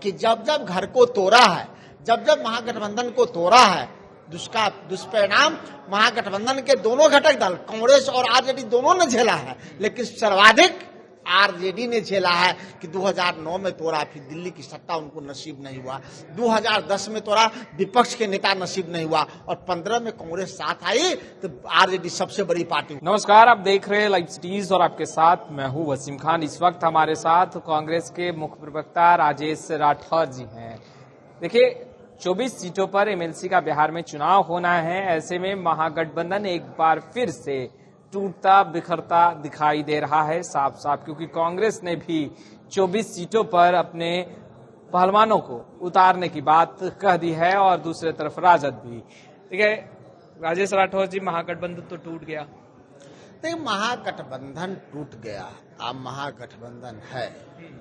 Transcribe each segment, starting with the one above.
कि जब जब घर को तोड़ा है, जब जब महागठबंधन को तोड़ा है, उसका दुष्परिणाम महागठबंधन के दोनों घटक दल कांग्रेस और आरजेडी दोनों ने झेला है, लेकिन सर्वाधिक आरजेडी ने झेला है कि 2009 में तोड़ा, फिर दिल्ली की सत्ता उनको नसीब नहीं हुआ, 2010 में तोड़ा, विपक्ष के नेता नसीब नहीं हुआ, और 15 में कांग्रेस साथ आई तो आरजेडी सबसे बड़ी पार्टी। नमस्कार, आप देख रहे हैं लाइव सिटीज और आपके साथ मैं हूं वसीम खान। इस वक्त हमारे साथ कांग्रेस के मुख्य प्रवक्ता राजेश राठौर जी हैं। देखिए, 24 सीटों पर एमएलसी का बिहार में चुनाव होना है। ऐसे में महागठबंधन एक बार फिर से टूटता बिखरता दिखाई दे रहा है साफ साफ, क्योंकि कांग्रेस ने भी 24 सीटों पर अपने पहलवानों को उतारने की बात कह दी है और दूसरे तरफ राजद भी। ठीक है राजेश राठौर जी, महागठबंधन तो टूट गया। नहीं, महागठबंधन टूट गया, अब महागठबंधन है।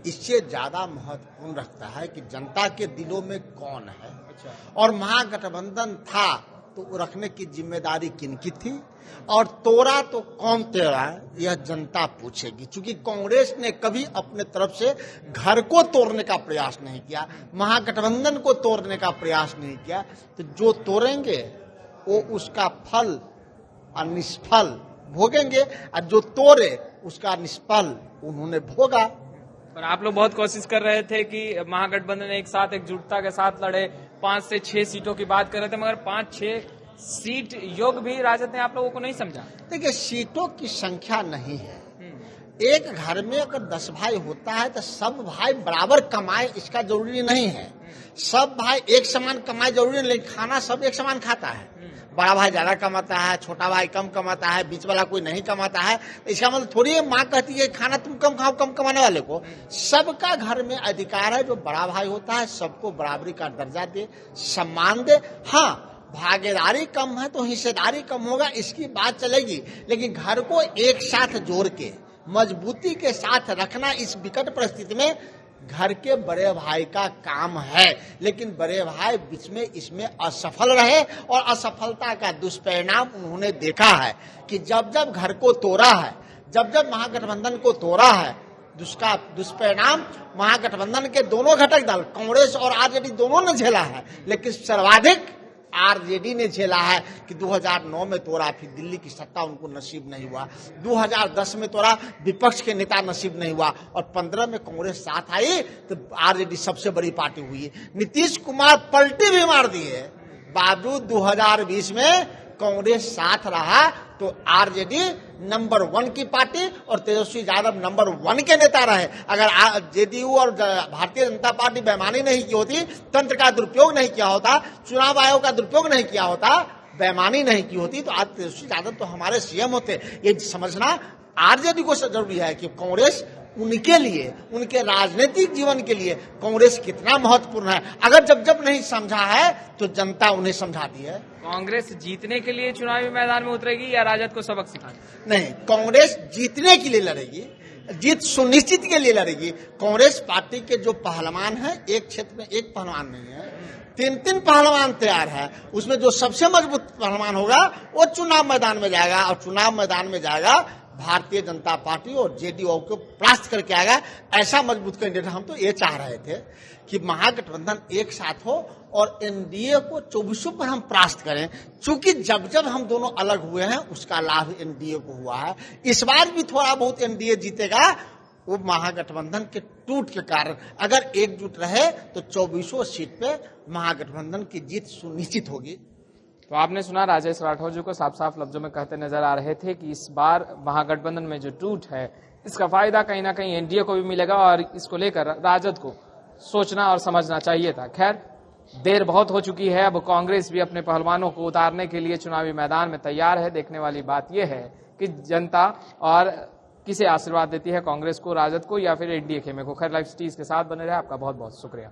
इससे ज्यादा महत्वपूर्ण रखता है कि जनता के दिलों में कौन है। और महागठबंधन था तो रखने की जिम्मेदारी किनकी थी, और तोड़ा तो कौन तोड़ा, यह जनता पूछेगी। क्योंकि कांग्रेस ने कभी अपने तरफ से घर को तोड़ने का प्रयास नहीं किया, महागठबंधन को तोड़ने का प्रयास नहीं किया, तो जो तोड़ेंगे वो उसका फल और निष्फल भोगेंगे, और जो तोड़े उसका निष्फल उन्होंने भोगा। पर आप लोग बहुत कोशिश कर रहे थे कि महागठबंधन एक साथ एकजुटता के साथ लड़े, 5 से 6 सीटों की बात कर रहे थे, मगर 5-6 सीट योग भी राजद ने आप लोगों को नहीं समझा। देखिए, सीटों की संख्या नहीं है। एक घर में अगर 10 भाई होता है तो सब भाई बराबर कमाए, इसका जरूरी नहीं है। सब भाई एक समान कमाए जरूरी नहीं, लेकिन खाना सब एक समान खाता है। बड़ा भाई ज्यादा कमाता है, छोटा भाई कम कमाता है, बीच वाला कोई नहीं कमाता है। इसका मतलब थोड़ी है माँ कहती है खाना तुम कम खाओ कम कमाने वाले को। सबका घर में अधिकार है, जो बड़ा भाई होता है सबको बराबरी का दर्जा दे, सम्मान दे। हाँ, भागीदारी कम है तो हिस्सेदारी कम होगा, इसकी बात चलेगी, लेकिन घर को एक साथ जोड़ के मजबूती के साथ रखना इस विकट परिस्थिति में घर के बड़े भाई का काम है। लेकिन बड़े भाई बीच में इसमें असफल रहे, और असफलता का दुष्परिणाम उन्होंने देखा है कि जब जब घर को तोड़ा है, जब जब महागठबंधन को तोड़ा है, उसका दुष्परिणाम महागठबंधन के दोनों घटक दल कांग्रेस और आरजेडी दोनों ने झेला है, लेकिन सर्वाधिक आरजेडी ने झेला है कि 2009 में तोड़ा, फिर दिल्ली की सत्ता उनको नसीब नहीं हुआ, 2010 में तोड़ा, विपक्ष के नेता नसीब नहीं हुआ, और 15 में कांग्रेस साथ आई तो आरजेडी सबसे बड़ी पार्टी हुई। नीतीश कुमार पलटी भी मार दिए, बावजूद 2020 में कांग्रेस साथ रहा तो आरजेडी नंबर 1 की पार्टी और तेजस्वी यादव नंबर 1 के नेता रहे। अगर जेडीयू और भारतीय जनता पार्टी बेईमानी नहीं की होती, तंत्र का दुरुपयोग नहीं किया होता, चुनाव आयोग का दुरुपयोग नहीं किया होता, बेईमानी नहीं की होती, तो आज तेजस्वी यादव तो हमारे सीएम होते। ये समझना आरजेडी को जरूरी है कि कांग्रेस उनके लिए, उनके राजनीतिक जीवन के लिए कांग्रेस कितना महत्वपूर्ण है। अगर जब जब नहीं समझा है तो जनता उन्हें समझाती है। कांग्रेस जीतने के लिए चुनावी मैदान में उतरेगी या राजद को सबक सिखाने? नहीं, कांग्रेस जीतने के लिए लड़ेगी, जीत सुनिश्चित के लिए लड़ेगी। कांग्रेस पार्टी के जो पहलवान है, एक क्षेत्र में एक पहलवान नहीं है, 3 पहलवान तैयार है। उसमें जो सबसे मजबूत पहलवान होगा वो चुनाव मैदान में जाएगा, और चुनाव मैदान में जाएगा भारतीय जनता पार्टी और जेडीयू को परास्त करके आएगा। ऐसा मजबूत कैंडिडेट हम तो ये चाह रहे थे कि महागठबंधन एक साथ हो और एनडीए को 24 पर हम परास्त करें। चूंकि जब जब हम दोनों अलग हुए हैं उसका लाभ एनडीए को हुआ है। इस बार भी थोड़ा बहुत एनडीए जीतेगा, वो महागठबंधन के टूट के कारण। अगर एकजुट रहे तो 24 सीट पे महागठबंधन की जीत सुनिश्चित होगी। तो आपने सुना राजेश राठौर जी को साफ साफ लफ्जों में कहते नजर आ रहे थे कि इस बार महागठबंधन में जो टूट है इसका फायदा कहीं ना कहीं एनडीए को भी मिलेगा, और इसको लेकर राजद को सोचना और समझना चाहिए था। खैर, देर बहुत हो चुकी है, अब कांग्रेस भी अपने पहलवानों को उतारने के लिए चुनावी मैदान में तैयार है। देखने वाली बात यह है कि जनता और किसे आशीर्वाद देती है, कांग्रेस को, राजद को, या फिर एनडीए खेमे को। खैर, लाइव सिटीज के साथ बने रहे। आपका बहुत बहुत शुक्रिया।